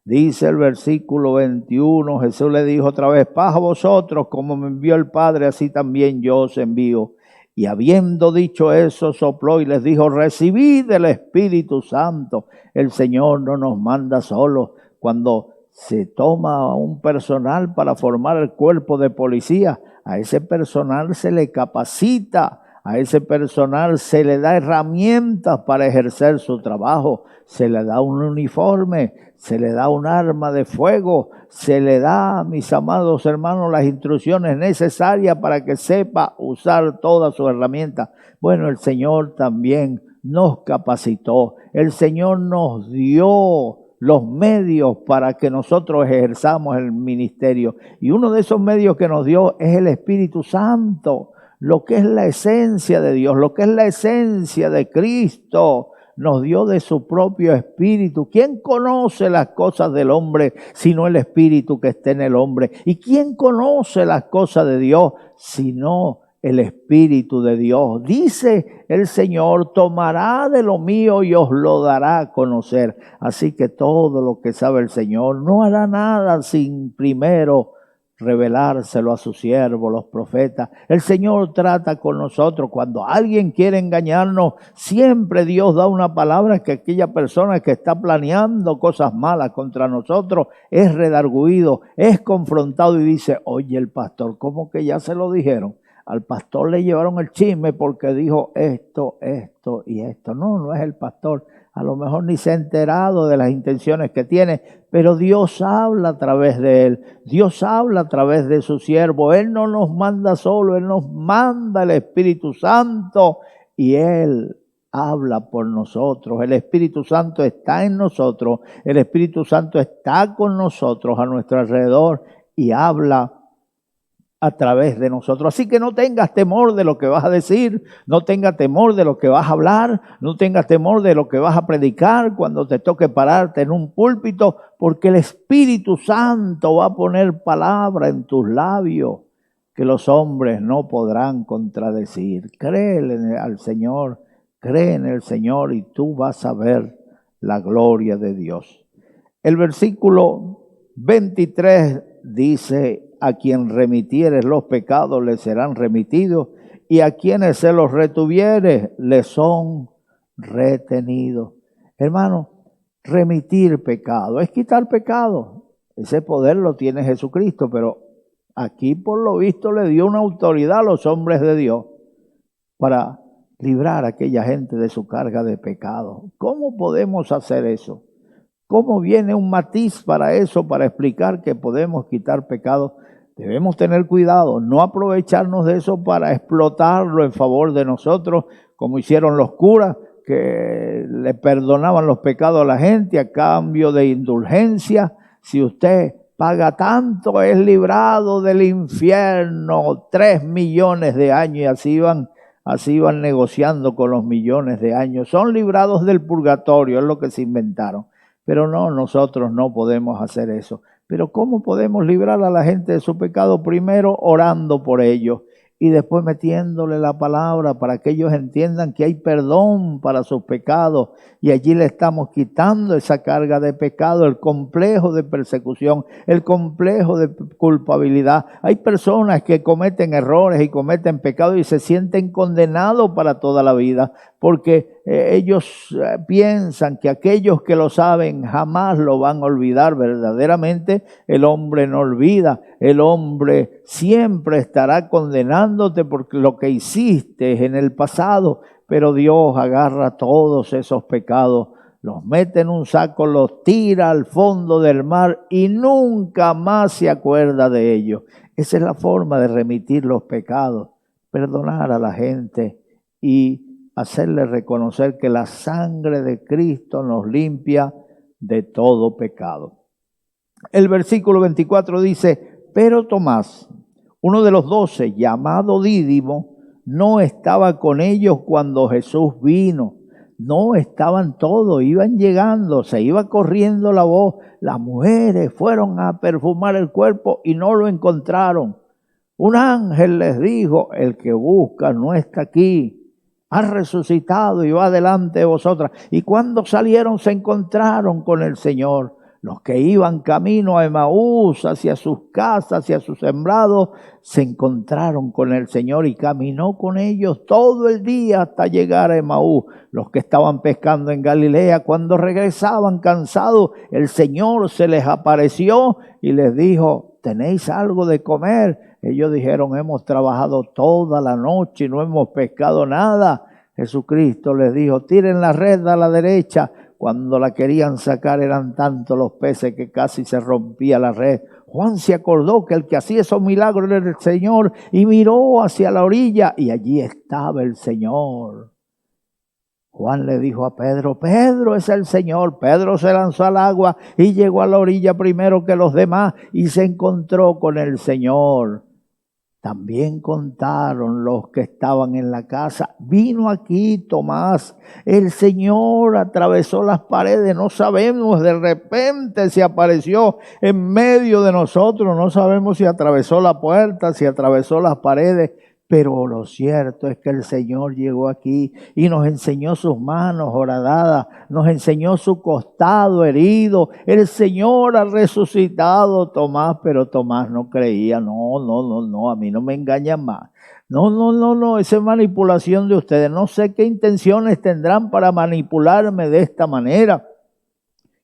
Dice el versículo 21, Jesús le dijo otra vez, paz a vosotros, como me envió el Padre, así también yo os envío. Y habiendo dicho eso, sopló y les dijo, recibid el Espíritu Santo. El Señor no nos manda solos. Cuando se toma un personal para formar el cuerpo de policía, a ese personal se le capacita, a ese personal se le da herramientas para ejercer su trabajo, se le da un uniforme, se le da un arma de fuego, se le da, mis amados hermanos, las instrucciones necesarias para que sepa usar todas sus herramientas. Bueno, el Señor también nos capacitó, el Señor nos dio los medios para que nosotros ejerzamos el ministerio. Y uno de esos medios que nos dio es el Espíritu Santo, lo que es la esencia de Dios, lo que es la esencia de Cristo. Nos dio de su propio espíritu. ¿Quién conoce las cosas del hombre sino el espíritu que está en el hombre? ¿Y quién conoce las cosas de Dios sino el espíritu de Dios? Dice el Señor, tomará de lo mío y os lo dará a conocer. Así que todo lo que sabe el Señor no hará nada sin primero revelárselo a sus siervos, los profetas. El Señor trata con nosotros. Cuando alguien quiere engañarnos, siempre Dios da una palabra que aquella persona que está planeando cosas malas contra nosotros es redarguido, es confrontado y dice, oye, el pastor, ¿cómo que ya se lo dijeron? Al pastor le llevaron el chisme porque dijo esto, esto y esto. No, no es el pastor. A lo mejor ni se ha enterado de las intenciones que tiene, pero Dios habla a través de él. Dios habla a través de su siervo. Él no nos manda solo, Él nos manda el Espíritu Santo y Él habla por nosotros. El Espíritu Santo está en nosotros. El Espíritu Santo está con nosotros a nuestro alrededor y habla a través de nosotros. Así que no tengas temor de lo que vas a decir, no tengas temor de lo que vas a hablar, no tengas temor de lo que vas a predicar cuando te toque pararte en un púlpito, porque el Espíritu Santo va a poner palabra en tus labios que los hombres no podrán contradecir. Créele al Señor, cree en el Señor y tú vas a ver la gloria de Dios. El versículo 23 dice, a quien remitieres los pecados le serán remitidos, y a quienes se los retuvieres le son retenidos. Hermano, remitir pecado es quitar pecado. Ese poder lo tiene Jesucristo, pero aquí por lo visto le dio una autoridad a los hombres de Dios para librar a aquella gente de su carga de pecado. ¿Cómo podemos hacer eso? ¿Cómo viene un matiz para eso, para explicar que podemos quitar pecado? Debemos tener cuidado, no aprovecharnos de eso para explotarlo en favor de nosotros, como hicieron los curas, que le perdonaban los pecados a la gente a cambio de indulgencia. Si usted paga tanto, es librado del infierno 3 millones de años, y así iban negociando con los millones de años. Son librados del purgatorio, es lo que se inventaron. Pero no, nosotros no podemos hacer eso. Pero ¿cómo podemos librar a la gente de su pecado? Primero orando por ellos y después metiéndole la palabra para que ellos entiendan que hay perdón para sus pecados. Y allí le estamos quitando esa carga de pecado, el complejo de persecución, el complejo de culpabilidad. Hay personas que cometen errores y cometen pecados y se sienten condenados para toda la vida, porque ellos piensan que aquellos que lo saben jamás lo van a olvidar. Verdaderamente el hombre no olvida, el hombre siempre estará condenándote por lo que hiciste en el pasado, pero Dios agarra todos esos pecados, los mete en un saco, los tira al fondo del mar y nunca más se acuerda de ellos. Esa es la forma de remitir los pecados, perdonar a la gente y hacerle reconocer que la sangre de Cristo nos limpia de todo pecado. El versículo 24 dice, pero Tomás, uno de los 12, llamado Dídimo, no estaba con ellos cuando Jesús vino. No estaban todos, iban llegando, se iba corriendo la voz. Las mujeres fueron a perfumar el cuerpo y no lo encontraron. Un ángel les dijo, el que busca no está aquí, ha resucitado y va delante de vosotras. Y cuando salieron se encontraron con el Señor. Los que iban camino a Emaús, hacia sus casas, hacia sus sembrados, se encontraron con el Señor y caminó con ellos todo el día hasta llegar a Emaús. Los que estaban pescando en Galilea, cuando regresaban cansados, el Señor se les apareció y les dijo, ¿tenéis algo de comer? Ellos dijeron, hemos trabajado toda la noche y no hemos pescado nada. Jesucristo les dijo, tiren la red a la derecha. Cuando la querían sacar eran tantos los peces que casi se rompía la red. Juan se acordó que el que hacía esos milagros era el Señor y miró hacia la orilla y allí estaba el Señor. Juan le dijo a Pedro, Pedro es el Señor. Pedro se lanzó al agua y llegó a la orilla primero que los demás y se encontró con el Señor. También contaron los que estaban en la casa, vino aquí Tomás, el Señor atravesó las paredes, no sabemos, de repente se apareció en medio de nosotros, no sabemos si atravesó la puerta, si atravesó las paredes, pero lo cierto es que el Señor llegó aquí y nos enseñó sus manos horadadas, nos enseñó su costado herido. El Señor ha resucitado, Tomás, pero Tomás no creía. No, a mí no me engañan más. No, esa es manipulación de ustedes. No sé qué intenciones tendrán para manipularme de esta manera.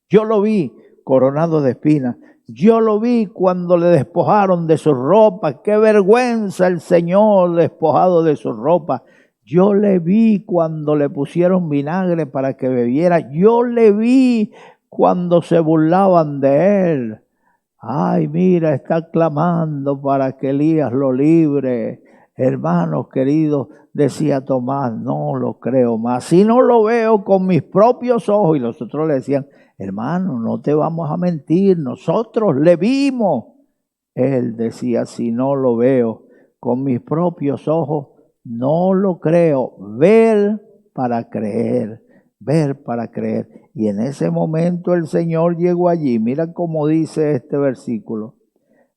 Yo lo vi coronado de espinas. Yo lo vi cuando le despojaron de su ropa. Qué vergüenza el Señor despojado de su ropa. Yo le vi cuando le pusieron vinagre para que bebiera. Yo le vi cuando se burlaban de él. Ay, mira, está clamando para que Elías lo libre. Hermanos queridos, decía Tomás, no lo creo más. Si no lo veo con mis propios ojos. Y los otros le decían, hermano, no te vamos a mentir, nosotros le vimos. Él decía, si no lo veo con mis propios ojos, no lo creo. Ver para creer, ver para creer. Y en ese momento el Señor llegó allí. Mira cómo dice este versículo.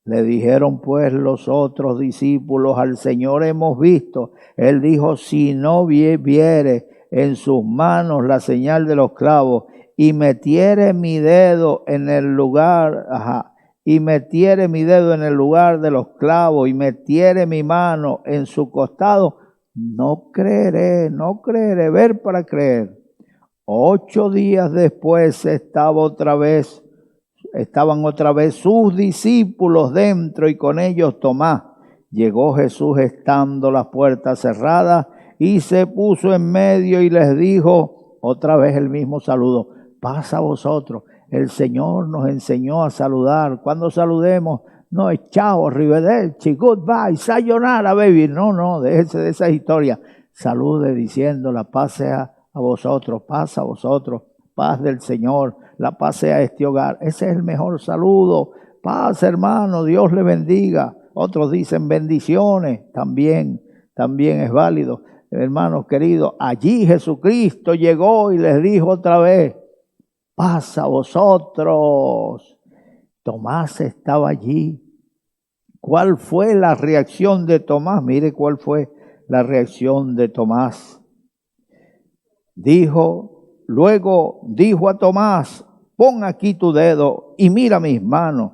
Le dijeron pues los otros discípulos, al Señor hemos visto. Él dijo, si no viere en sus manos la señal de los clavos, y metiere mi dedo en el lugar, y metiere mi dedo en el lugar de los clavos, y metiere mi mano en su costado, no creeré, ver para creer. 8 días después estaban otra vez sus discípulos dentro y con ellos Tomás. Llegó Jesús estando las puertas cerradas y se puso en medio y les dijo, otra vez el mismo saludo, paz a vosotros. El Señor nos enseñó a saludar. Cuando saludemos, no es chao, arrivederci, goodbye, sayonara, baby. No, déjese de esa historia. Salude diciendo, la paz sea a vosotros, paz a vosotros, paz del Señor, la paz sea a este hogar. Ese es el mejor saludo. Paz, hermano, Dios le bendiga. Otros dicen bendiciones, también es válido. Hermanos queridos, allí Jesucristo llegó y les dijo otra vez, paz a vosotros. Tomás estaba allí. ¿Cuál fue la reacción de Tomás? Mire cuál fue la reacción de Tomás. Luego dijo a Tomás, pon aquí tu dedo y mira mis manos.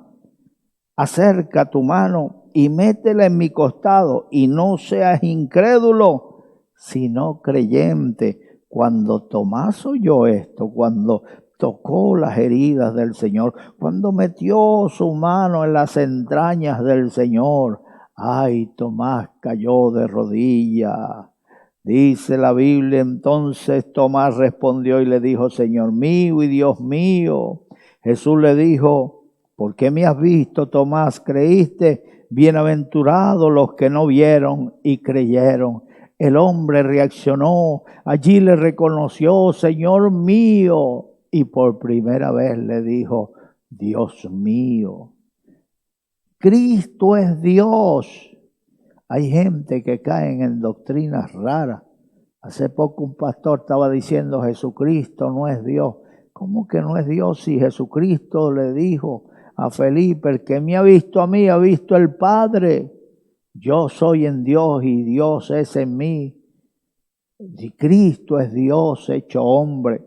Acerca tu mano y métela en mi costado y no seas incrédulo, sino creyente. Cuando Tomás oyó esto, cuando tocó las heridas del Señor, cuando metió su mano en las entrañas del Señor, ay, Tomás cayó de rodillas. Dice la Biblia, entonces Tomás respondió y le dijo, Señor mío y Dios mío. Jesús le dijo, ¿por qué me has visto, Tomás? ¿Creíste? Bienaventurados los que no vieron y creyeron. El hombre reaccionó, allí le reconoció, Señor mío, y por primera vez le dijo, Dios mío. Cristo es Dios. Hay gente que cae en doctrinas raras. Hace poco un pastor estaba diciendo, Jesucristo no es Dios. ¿Cómo que no es Dios si Jesucristo le dijo a Felipe, el que me ha visto a mí, ha visto al Padre? Yo soy en Dios y Dios es en mí. Y Cristo es Dios hecho hombre.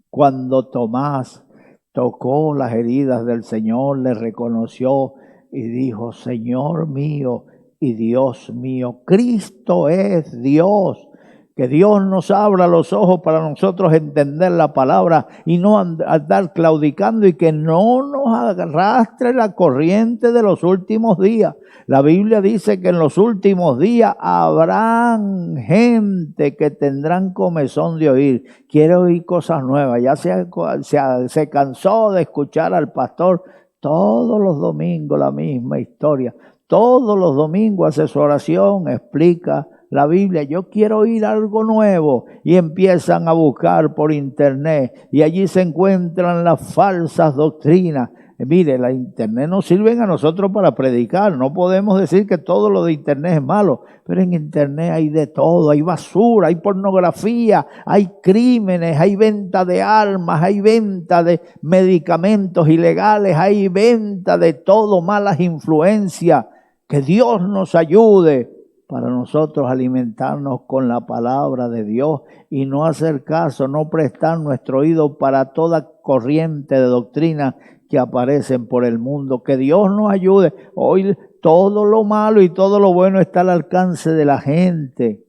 Cuando Tomás tocó las heridas del Señor, le reconoció y dijo, Señor mío y Dios mío. Cristo es Dios. Que Dios nos abra los ojos para nosotros entender la palabra y no andar claudicando, y que no nos arrastre la corriente de los últimos días. La Biblia dice que en los últimos días habrán gente que tendrán comezón de oír. Quiere oír cosas nuevas. Ya se cansó de escuchar al pastor todos los domingos la misma historia. Todos los domingos hace su oración, explica la Biblia. Yo quiero oír algo nuevo, y empiezan a buscar por internet y allí se encuentran las falsas doctrinas. Mire, la internet nos sirve a nosotros para predicar. No podemos decir que todo lo de internet es malo, pero en internet hay de todo. Hay basura, hay pornografía, hay crímenes, hay venta de armas, hay venta de medicamentos ilegales, hay venta de todo, malas influencias. Que Dios nos ayude para nosotros alimentarnos con la palabra de Dios y no hacer caso, no prestar nuestro oído para toda corriente de doctrina que aparecen por el mundo. Que Dios nos ayude. Hoy todo lo malo y todo lo bueno está al alcance de la gente.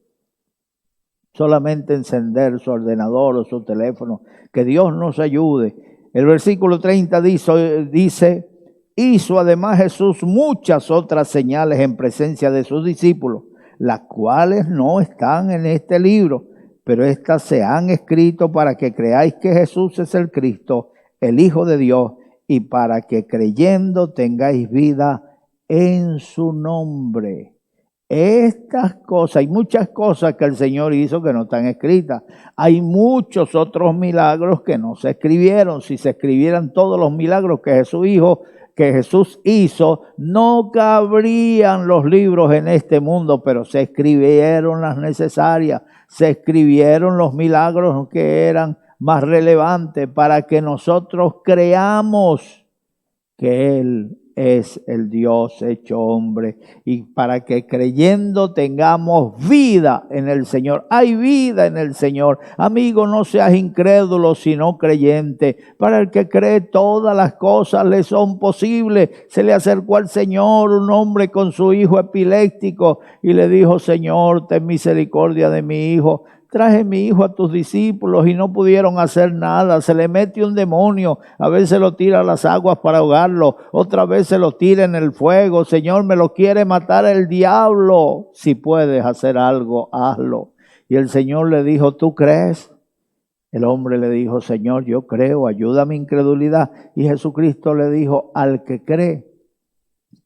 Solamente encender su ordenador o su teléfono. Que Dios nos ayude. El versículo 30 dice, hizo además Jesús muchas otras señales en presencia de sus discípulos, las cuales no están en este libro, pero estas se han escrito para que creáis que Jesús es el Cristo, el Hijo de Dios, y para que creyendo tengáis vida en su nombre. Estas cosas, hay muchas cosas que el Señor hizo que no están escritas. Hay muchos otros milagros que no se escribieron. Si se escribieran todos los milagros que Jesús hizo, no cabrían los libros en este mundo, pero se escribieron las necesarias, se escribieron los milagros que eran más relevantes para que nosotros creamos que Él es el Dios hecho hombre, y para que creyendo tengamos vida en el Señor. Hay vida en el Señor. Amigo, no seas incrédulo, sino creyente. Para el que cree, todas las cosas le son posibles. Se le acercó al Señor un hombre con su hijo epiléptico y le dijo, Señor, ten misericordia de mi hijo. Traje mi hijo a tus discípulos y no pudieron hacer nada. Se le mete un demonio, a veces lo tira a las aguas para ahogarlo, otra vez se lo tira en el fuego. Señor, me lo quiere matar el diablo. Si puedes hacer algo, hazlo. Y el Señor le dijo, ¿tú crees? El hombre le dijo, Señor, yo creo, ayuda a mi incredulidad. Y Jesucristo le dijo, al que cree,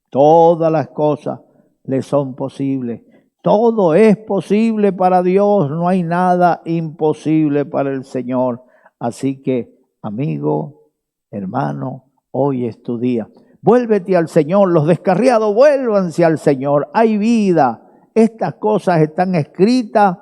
todas las cosas le son posibles. Todo es posible para Dios, no hay nada imposible para el Señor. Así que, amigo, hermano, hoy es tu día. Vuélvete al Señor, los descarriados, vuélvanse al Señor. Hay vida. Estas cosas están escritas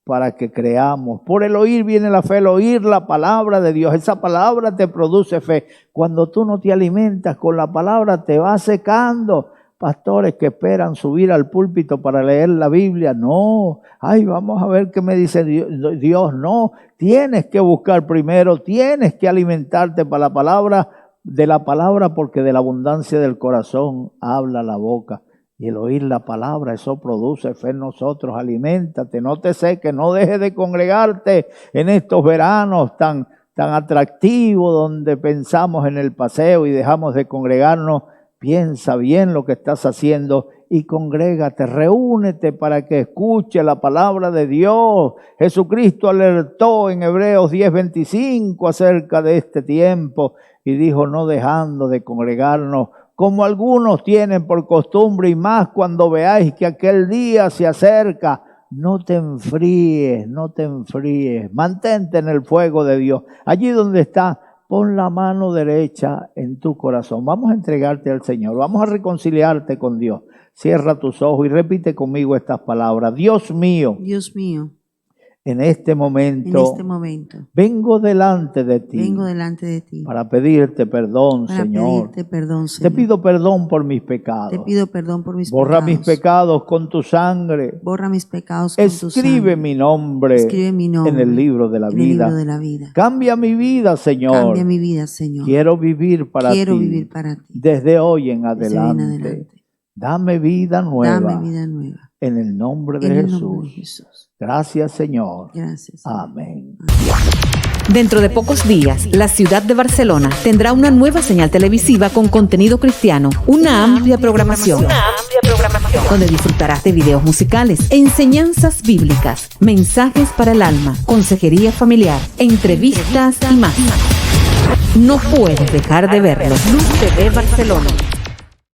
para que creamos. Por el oír viene la fe, el oír la palabra de Dios. Esa palabra te produce fe. Cuando tú no te alimentas con la palabra, te vas secando. Pastores que esperan subir al púlpito para leer la Biblia, no. Ay, vamos a ver qué me dice Dios. No, tienes que buscar primero, tienes que alimentarte para la palabra, porque de la abundancia del corazón habla la boca. Y el oír la palabra, eso produce fe en nosotros. Aliméntate, no te seques, no dejes de congregarte en estos veranos tan atractivos donde pensamos en el paseo y dejamos de congregarnos. Piensa bien lo que estás haciendo y congrégate, reúnete para que escuche la palabra de Dios. Jesucristo alertó en Hebreos 10:25 acerca de este tiempo y dijo, no dejando de congregarnos, como algunos tienen por costumbre, y más cuando veáis que aquel día se acerca. No te enfríes, no te enfríes. Mantente en el fuego de Dios. Allí donde estás, pon la mano derecha en tu corazón. Vamos a entregarte al Señor. Vamos a reconciliarte con Dios. Cierra tus ojos y repite conmigo estas palabras. Dios mío, en este momento, vengo delante de ti, para pedirte perdón, Señor. Te pido perdón por mis pecados. Borra mis pecados con tu sangre. Escribe mi nombre en el libro de la vida. Cambia mi vida, Señor. Quiero vivir para ti. Desde hoy en adelante. Dame vida nueva. En el nombre de Jesús. Gracias, Señor. Amén. Dentro de pocos días, la ciudad de Barcelona tendrá una nueva señal televisiva con contenido cristiano, una amplia programación, donde disfrutarás de videos musicales, enseñanzas bíblicas, mensajes para el alma, consejería familiar, entrevistas y más. No puedes dejar de verlo. Luz TV Barcelona.